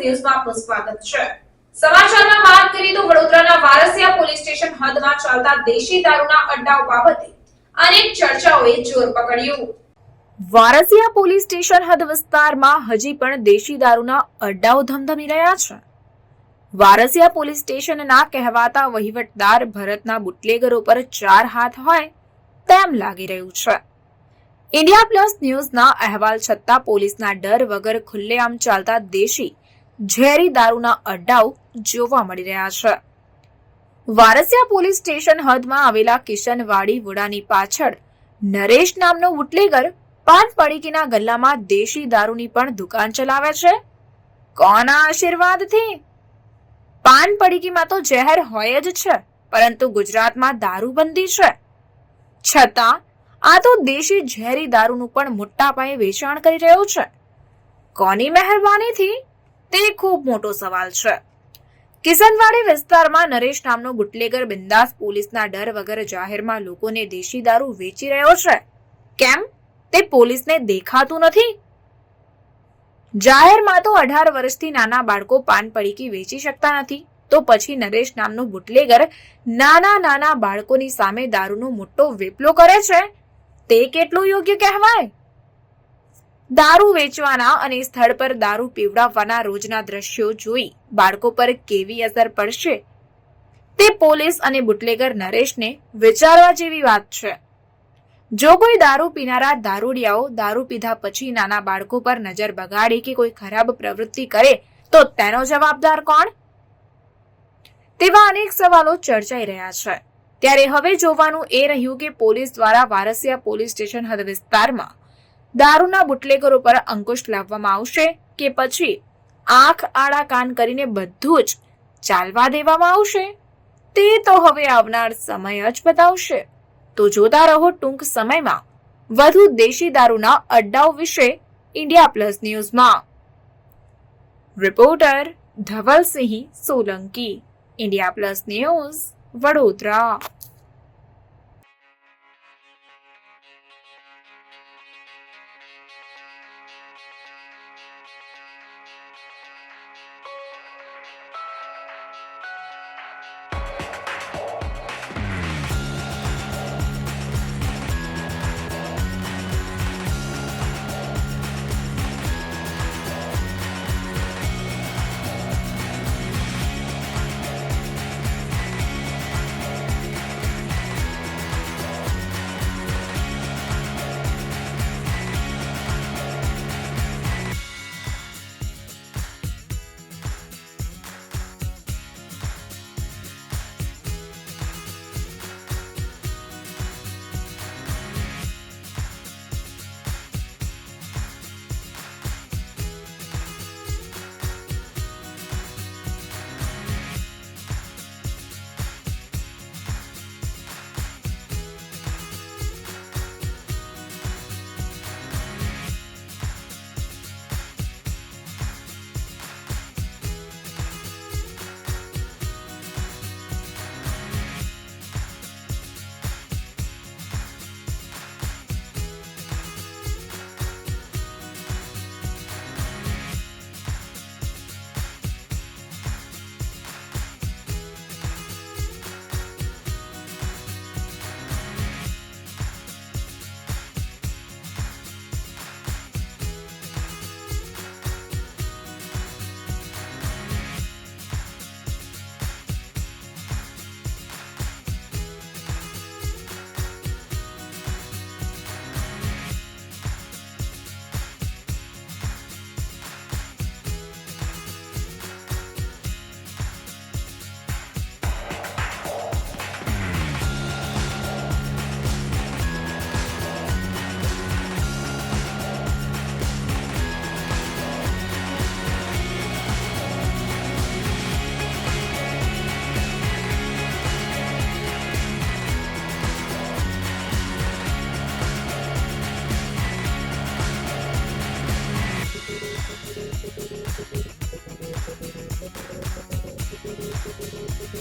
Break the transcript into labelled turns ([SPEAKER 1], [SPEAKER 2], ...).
[SPEAKER 1] ન્યૂઝમાં આપનું સ્વાગત છે। સમાચારમાં વાત કરીએ તો વડોદરાના વારસિયા પોલીસ સ્ટેશન હદમાં ચાલતા દેશી દારૂના અડ્ડાઓ બાબતે અનેક ચર્ચાઓએ જોર પકડ્યું। વારસિયા પોલીસ સ્ટેશન હદ વિસ્તારમાં હજી પણ દેશી દારૂના અડ્ડાઓ ધમધમી રહ્યા છે। વારસિયા પોલીસ સ્ટેશનના કહેવાતા વહીવટદાર ભરતના બુટલેગરો પર 4 હાથ હોય તેમ લાગી રહ્યું છે। ઇન્ડિયા પ્લસ ન્યૂઝના અહેવાલ છતાં પોલીસના ડર વગર ખુલ્લેઆમ ચાલતા દેશી ઝેરી દારૂના અડ્ડાઓ જોવા મળી રહ્યા છે। વારસિયા પોલીસ સ્ટેશન હદમાં આવેલા કિશનવાડી વુડાની પાછળ નરેશ નામનો બુટલેગર પાન પડીકીના ગલ્લામાં દેશી દારૂની પણ દુકાન ચલાવે છે। કોના આશીર્વાદથી? પાન પડીકીમાં તો ઝેર હોય જ છે, પરંતુ ગુજરાતમાં દારૂબંધી છે, છતાં આ તો દેશી ઝેરી દારૂનું પણ મોટા પાયે વેચાણ કરી રહ્યો છે। કોની મહેરબાનીથી? તે ખૂબ મોટો સવાલ છે। કિશનવાડી વિસ્તારમાં નરેશ નામનો બુટલેગર બિંદાસ પોલીસના ડર વગર જાહેરમાં લોકોને દેશી દારૂ વેચી રહ્યો છે। કેમ? તે પોલીસને દેખાતું નથી? જાહેરમાં તો 18 વર્ષથી નાના બાળકો પાન પડીકી વેચી શકતા નથી, તો પછી નરેશ નામનો બુટલેગર નાના બાળકોની સામે દારૂનો મોટો વેપલો કરે છે। તે કેટલું યોગ્ય કહેવાય? દારૂ વેચવાના અને સ્થળ પર દારૂ પીવડાવવાના રોજના દ્રશ્યો જોઈ બાળકો પર કેવી અસર પડશે તે પોલીસ અને બુટલેગર નરેશને વિચારવા જેવી વાત છે। જો કોઈ દારૂ પીનારા દારૂડિયાઓ દારૂ પીધા પછી નાના બાળકો પર નજર બગાડે કે કોઈ ખરાબ પ્રવૃત્તિ કરે તો તેનો જવાબદાર કોણ? તેવા અનેક સવાલો ચર્ચાઈ રહ્યા છે। ત્યારે હવે જોવાનું એ રહ્યું કે પોલીસ દ્વારા વારસિયા પોલીસ સ્ટેશન હદ વિસ્તારમાં દારૂના બુટલેગરો પર અંકુશ લાવવામાં આવશે કે પછી આંખ આડા કાન કરીને બધું જ ચાલવા દેવામાં આવશે? તે તો હવે આવનાર સમય જ બતાવશે। તો જોતા રહો ટૂંક સમયમાં વધુ દેશી દારૂના અડ્ડાઓ વિશે ઇન્ડિયા પ્લસ ન્યૂઝમાં। Reporter Dhavalsinh Solanki, India plus news, Vadodara.